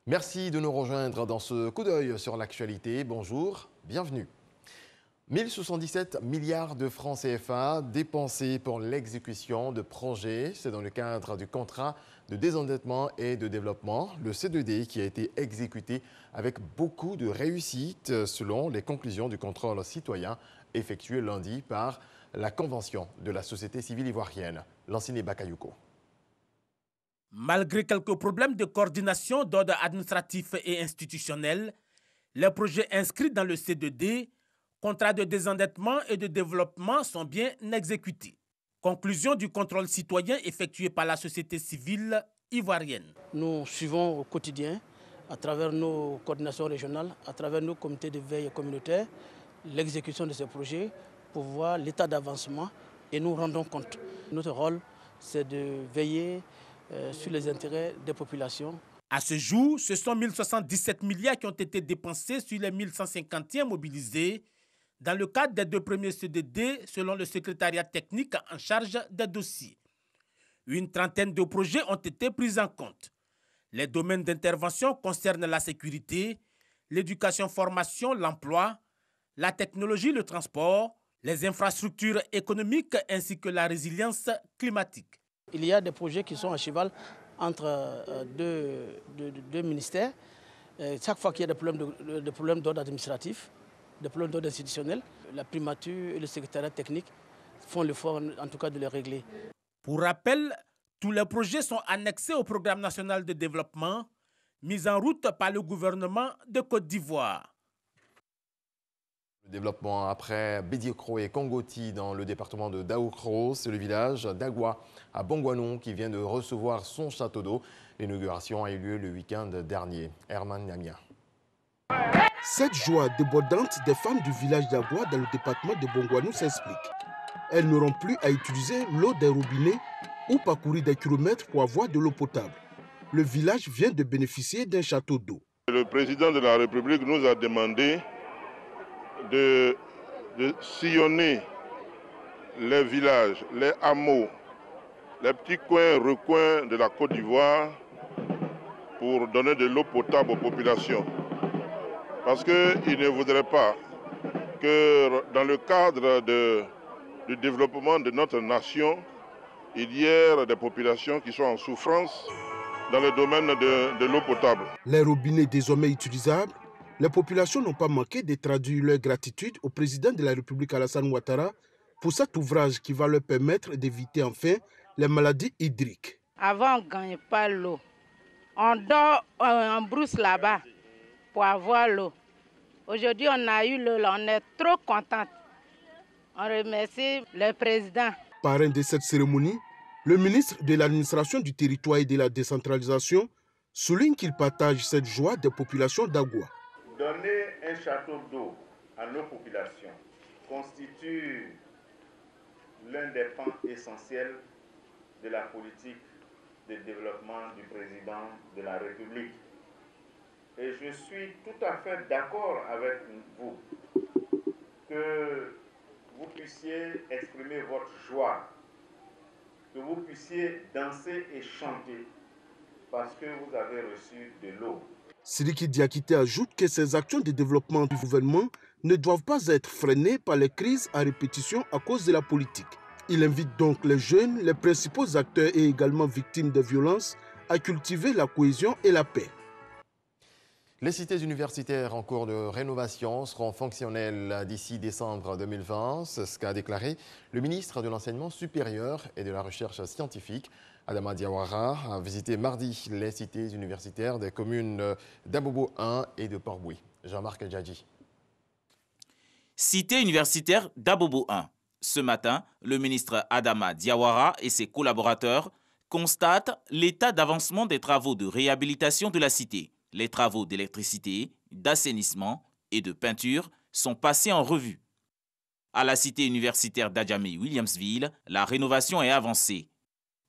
Merci de nous rejoindre dans ce coup d'œil sur l'actualité. Bonjour, bienvenue. 1077 milliards de francs CFA dépensés pour l'exécution de projets. C'est dans le cadre du contrat de désendettement et de développement, le C2D, qui a été exécuté avec beaucoup de réussite selon les conclusions du contrôle citoyen effectué lundi par la Convention de la société civile ivoirienne. Lansine Bakayoko. Malgré quelques problèmes de coordination d'ordre administratif et institutionnel, les projets inscrits dans le C2D, contrat de désendettement et de développement, sont bien exécutés. Conclusion du contrôle citoyen effectué par la société civile ivoirienne. Nous suivons au quotidien, à travers nos coordinations régionales, à travers nos comités de veille communautaires, l'exécution de ces projets pour voir l'état d'avancement et nous rendons compte. Notre rôle, c'est de veiller sur les intérêts des populations. À ce jour, ce sont 1077 milliards qui ont été dépensés sur les 1151 mobilisés dans le cadre des deux premiers C2D selon le secrétariat technique en charge des dossiers. Une trentaine de projets ont été pris en compte. Les domaines d'intervention concernent la sécurité, l'éducation-formation, l'emploi, la technologie, le transport, les infrastructures économiques ainsi que la résilience climatique. Il y a des projets qui sont à cheval entre deux ministères. Chaque fois qu'il y a des problèmes d'ordre administratif, des problèmes d'ordre institutionnel, la primature et le secrétariat technique font l'effort en tout cas de les régler. Pour rappel, tous les projets sont annexés au programme national de développement mis en route par le gouvernement de Côte d'Ivoire. Le développement après Bédiekro et Kongoti dans le département de Daoukro, c'est le village d'Agua à Bongouanou qui vient de recevoir son château d'eau. L'inauguration a eu lieu le week-end dernier. Herman Namia. Cette joie débordante des femmes du village d'Agua dans le département de Bongouanou s'explique. Elles n'auront plus à utiliser l'eau des robinets ou parcourir des kilomètres pour avoir de l'eau potable. Le village vient de bénéficier d'un château d'eau. Le président de la République nous a demandé de sillonner les villages, les hameaux, les petits coins, recoins de la Côte d'Ivoire pour donner de l'eau potable aux populations. Parce qu'il ne voudrait pas que dans le cadre du développement de notre nation, il y ait des populations qui sont en souffrance dans le domaine de l'eau potable. Les robinets désormais utilisables, les populations n'ont pas manqué de traduire leur gratitude au président de la République Alassane Ouattara pour cet ouvrage qui va leur permettre d'éviter enfin les maladies hydriques. Avant, on ne gagnait pas l'eau. On dort en brousse là-bas pour avoir l'eau. Aujourd'hui, on a eu l'eau, on est trop contents. On remercie le président. Parrain de cette cérémonie, le ministre de l'administration du territoire et de la décentralisation souligne qu'il partage cette joie des populations d'Agua. Donner un château d'eau à nos populations constitue l'un des pans essentiels de la politique de développement du président de la République. Et je suis tout à fait d'accord avec vous que vous puissiez exprimer votre joie, que vous puissiez danser et chanter parce que vous avez reçu de l'eau. Sidiki Diakité ajoute que ces actions de développement du gouvernement ne doivent pas être freinées par les crises à répétition à cause de la politique. Il invite donc les jeunes, les principaux acteurs et également victimes de violences à cultiver la cohésion et la paix. Les cités universitaires en cours de rénovation seront fonctionnelles d'ici décembre 2020. C'est ce qu'a déclaré le ministre de l'Enseignement supérieur et de la Recherche scientifique. Adama Diawara a visité mardi les cités universitaires des communes d'Abobo 1 et de Port-Boué. Jean-Marc Djadji. Cité universitaire d'Abobo 1. Ce matin, le ministre Adama Diawara et ses collaborateurs constatent l'état d'avancement des travaux de réhabilitation de la cité. Les travaux d'électricité, d'assainissement et de peinture sont passés en revue. À la cité universitaire d'Adjamé-Williamsville, la rénovation est avancée.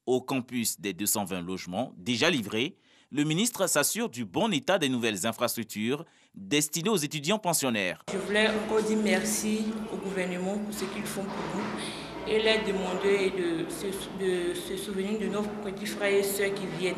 Au campus des 220 logements déjà livrés, le ministre s'assure du bon état des nouvelles infrastructures destinées aux étudiants pensionnaires. Je voulais encore dire merci au gouvernement pour ce qu'ils font pour nous et leur demander de se souvenir de nos petits frères et sœurs qui viennent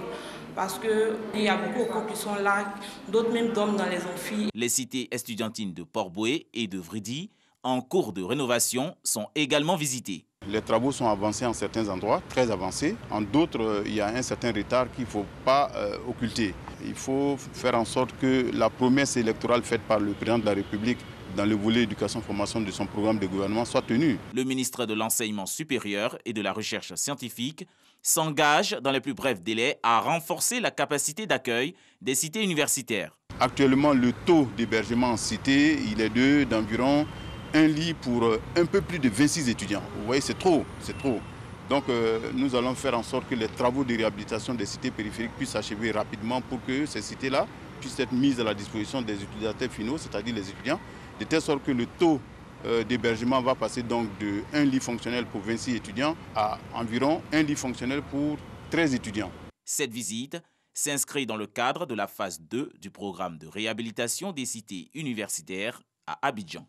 parce qu'il y a beaucoup de cours qui sont là, d'autres même dorment dans les amphis. Les cités estudiantines de Port-Boué et de Vridi, en cours de rénovation, sont également visitées. Les travaux sont avancés en certains endroits, très avancés. En d'autres, il y a un certain retard qu'il ne faut pas occulter. Il faut faire en sorte que la promesse électorale faite par le président de la République dans le volet éducation-formation de son programme de gouvernement soit tenue. Le ministre de l'Enseignement supérieur et de la Recherche scientifique s'engage dans les plus brefs délais à renforcer la capacité d'accueil des cités universitaires. Actuellement, le taux d'hébergement en cité, il est d'environ un lit pour un peu plus de 26 étudiants. Vous voyez, c'est trop, c'est trop. Donc nous allons faire en sorte que les travaux de réhabilitation des cités périphériques puissent s'achever rapidement pour que ces cités-là puissent être mises à la disposition des utilisateurs finaux, c'est-à-dire les étudiants, de telle sorte que le taux d'hébergement va passer donc de 1 lit fonctionnel pour 26 étudiants à environ 1 lit fonctionnel pour 13 étudiants. Cette visite s'inscrit dans le cadre de la phase 2 du programme de réhabilitation des cités universitaires à Abidjan.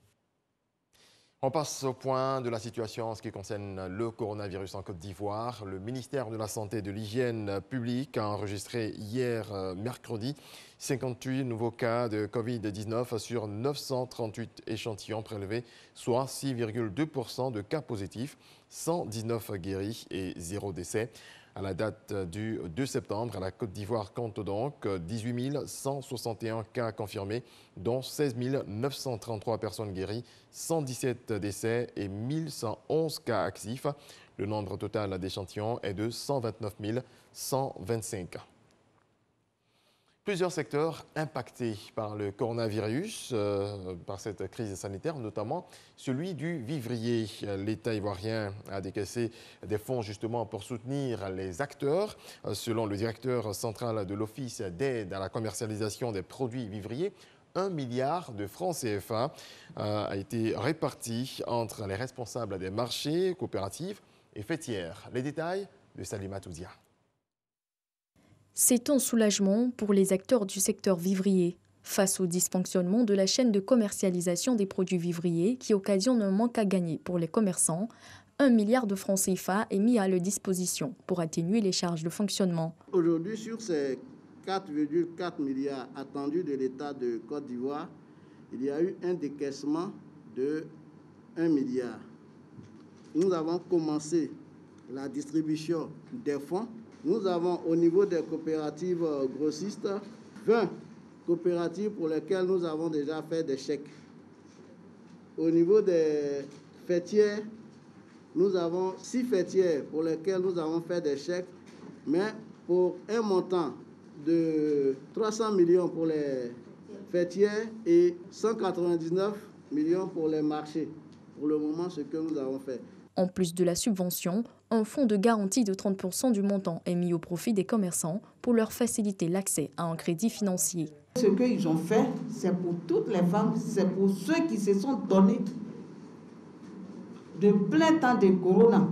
On passe au point de la situation en ce qui concerne le coronavirus en Côte d'Ivoire. Le ministère de la Santé et de l'Hygiène publique a enregistré hier mercredi 58 nouveaux cas de Covid-19 sur 938 échantillons prélevés, soit 6,2% de cas positifs, 119 guéris et 0 décès. À la date du 2 septembre, la Côte d'Ivoire compte donc 18 161 cas confirmés, dont 16 933 personnes guéries, 117 décès et 1111 cas actifs. Le nombre total d'échantillons est de 129 125. Plusieurs secteurs impactés par le coronavirus, par cette crise sanitaire, notamment celui du vivrier. L'État ivoirien a décaissé des fonds justement pour soutenir les acteurs. Selon le directeur central de l'Office d'aide à la commercialisation des produits vivriers, 1 milliard de francs CFA a été réparti entre les responsables des marchés, coopératives et fêtières. Les détails de Salima Touzia. C'est un soulagement pour les acteurs du secteur vivrier. Face au dysfonctionnement de la chaîne de commercialisation des produits vivriers qui occasionne un manque à gagner pour les commerçants, 1 milliard de francs CFA est mis à leur disposition pour atténuer les charges de fonctionnement. Aujourd'hui, sur ces 4,4 milliards attendus de l'État de Côte d'Ivoire, il y a eu un décaissement de 1 milliard. Nous avons commencé la distribution des fonds. Nous avons au niveau des coopératives grossistes 20 coopératives pour lesquelles nous avons déjà fait des chèques. Au niveau des fêtières, nous avons 6 fêtières pour lesquelles nous avons fait des chèques, mais pour un montant de 300 millions pour les fêtières et 199 millions pour les marchés. Pour le moment, ce que nous avons fait. En plus de la subvention, un fonds de garantie de 30% du montant est mis au profit des commerçants pour leur faciliter l'accès à un crédit financier. Ce qu'ils ont fait, c'est pour toutes les femmes, c'est pour ceux qui se sont donnés de plein temps de corona.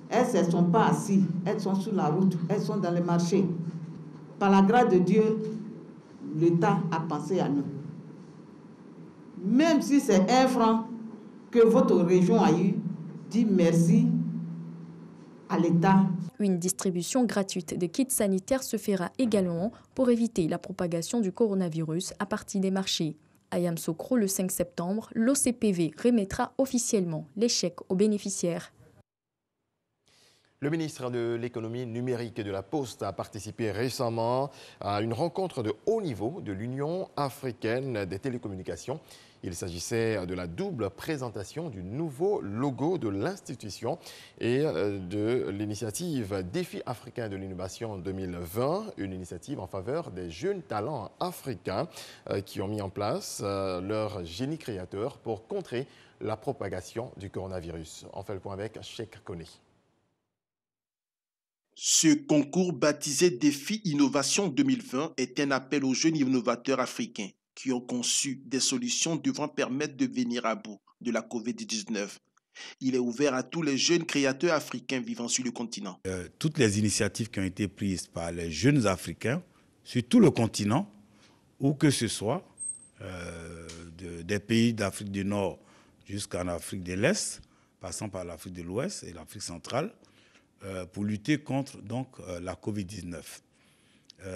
Elles ne sont pas assises, elles sont sur la route, elles sont dans les marchés. Par la grâce de Dieu, l'État a pensé à nous. Même si c'est 1 franc que votre région a eu, dis merci à l'État. Une distribution gratuite de kits sanitaires se fera également pour éviter la propagation du coronavirus à partir des marchés. À Yamoussoukro, le 5 septembre, l'OCPV remettra officiellement les chèques aux bénéficiaires. Le ministre de l'économie numérique et de la Poste a participé récemment à une rencontre de haut niveau de l'Union africaine des télécommunications. Il s'agissait de la double présentation du nouveau logo de l'institution et de l'initiative Défi africain de l'innovation 2020, une initiative en faveur des jeunes talents africains qui ont mis en place leur génie créateur pour contrer la propagation du coronavirus. On fait le point avec Cheikh Koné. Ce concours baptisé Défi Innovation 2020 est un appel aux jeunes innovateurs africains qui ont conçu des solutions devant permettre de venir à bout de la COVID-19. Il est ouvert à tous les jeunes créateurs africains vivant sur le continent. Toutes les initiatives qui ont été prises par les jeunes Africains sur tout le continent, où que ce soit, des pays d'Afrique du Nord jusqu'en Afrique de l'Est, passant par l'Afrique de l'Ouest et l'Afrique centrale, pour lutter contre donc, la COVID-19.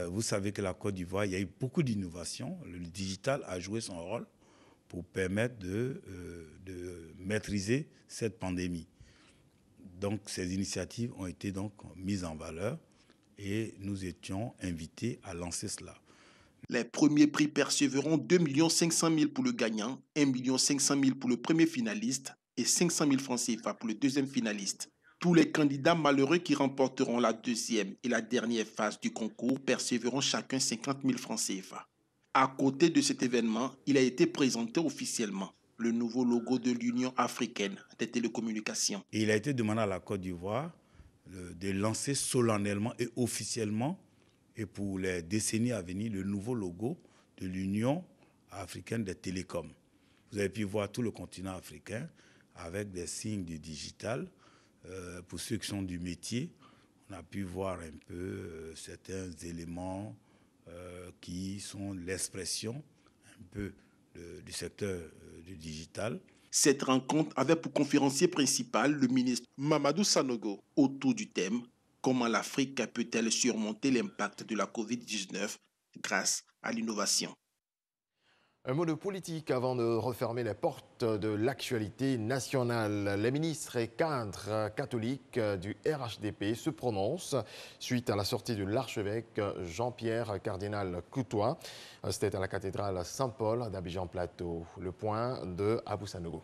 Vous savez que la Côte d'Ivoire, il y a eu beaucoup d'innovations. Le digital a joué son rôle pour permettre de maîtriser cette pandémie. Donc, ces initiatives ont été donc mises en valeur et nous étions invités à lancer cela. Les premiers prix percevront 2 500 000 pour le gagnant, 1 500 000 pour le premier finaliste et 500 000 francs CFA pour le deuxième finaliste. Tous les candidats malheureux qui remporteront la deuxième et la dernière phase du concours percevront chacun 50 000 francs CFA. À côté de cet événement, il a été présenté officiellement le nouveau logo de l'Union africaine des télécommunications. Et il a été demandé à la Côte d'Ivoire de lancer solennellement et officiellement, et pour les décennies à venir, le nouveau logo de l'Union africaine des télécoms. Vous avez pu voir tout le continent africain avec des signes du digital. Pour ceux qui sont du métier, on a pu voir un peu certains éléments qui sont l'expression un peu du secteur du digital. Cette rencontre avait pour conférencier principal le ministre Mamadou Sanogo autour du thème « Comment l'Afrique peut-elle surmonter l'impact de la Covid-19 grâce à l'innovation ?» Un mot de politique avant de refermer les portes de l'actualité nationale. Les ministres et cadres catholiques du RHDP se prononcent suite à la sortie de l'archevêque Jean-Pierre Cardinal Coutois. C'était à la cathédrale Saint-Paul d'Abidjan-Plateau. Le point de Abou Sanogo.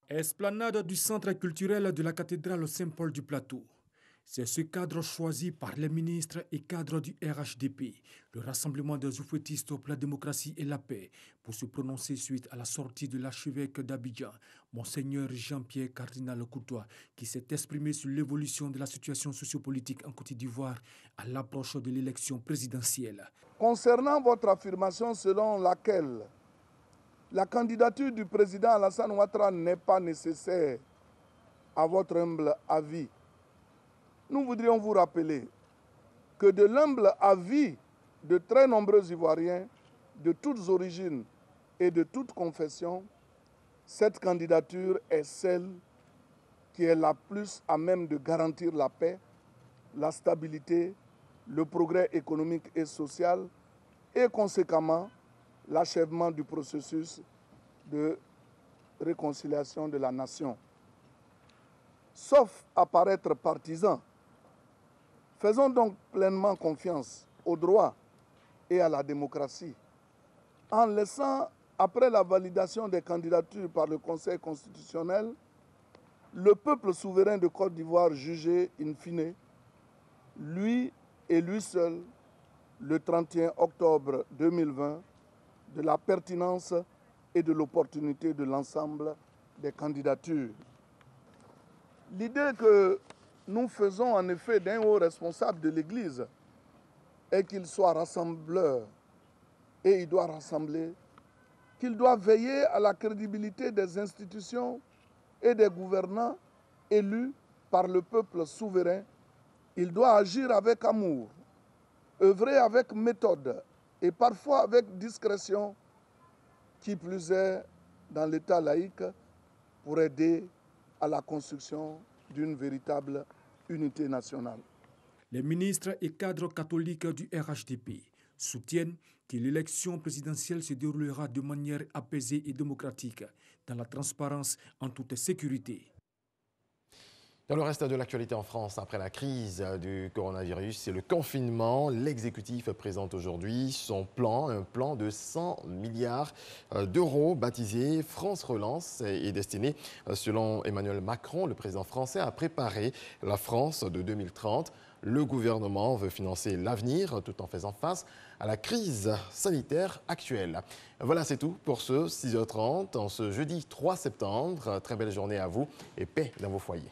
Esplanade du centre culturel de la cathédrale Saint-Paul du Plateau. C'est ce cadre choisi par les ministres et cadres du RHDP, le Rassemblement des oufouettistes pour la démocratie et la paix, pour se prononcer suite à la sortie de l'archevêque d'Abidjan, Monseigneur Jean-Pierre Cardinal Coutois, qui s'est exprimé sur l'évolution de la situation sociopolitique en Côte d'Ivoire à l'approche de l'élection présidentielle. Concernant votre affirmation selon laquelle la candidature du président Alassane Ouattara n'est pas nécessaire, à votre humble avis, nous voudrions vous rappeler que de l'humble avis de très nombreux Ivoiriens de toutes origines et de toutes confessions, cette candidature est celle qui est la plus à même de garantir la paix, la stabilité, le progrès économique et social et conséquemment l'achèvement du processus de réconciliation de la nation. Sauf à paraître partisans, faisons donc pleinement confiance au droit et à la démocratie, en laissant, après la validation des candidatures par le Conseil constitutionnel, le peuple souverain de Côte d'Ivoire juger in fine, lui et lui seul, le 31 octobre 2020, de la pertinence et de l'opportunité de l'ensemble des candidatures. L'idée que nous faisons en effet d'un haut responsable de l'Église est qu'il soit rassembleur et il doit rassembler, qu'il doit veiller à la crédibilité des institutions et des gouvernants élus par le peuple souverain. Il doit agir avec amour, œuvrer avec méthode et parfois avec discrétion, qui plus est dans l'État laïque, pour aider à la construction d'une véritable unité nationale. Les ministres et cadres catholiques du RHDP soutiennent que l'élection présidentielle se déroulera de manière apaisée et démocratique, dans la transparence, en toute sécurité. Dans le reste de l'actualité en France, après la crise du coronavirus et le confinement, l'exécutif présente aujourd'hui son plan, un plan de 100 milliards d'euros baptisé France Relance et destiné, selon Emmanuel Macron, le président français, à préparer la France de 2030. Le gouvernement veut financer l'avenir tout en faisant face à la crise sanitaire actuelle. Voilà, c'est tout pour ce 6h30 en ce jeudi 3 septembre. Très belle journée à vous et paix dans vos foyers.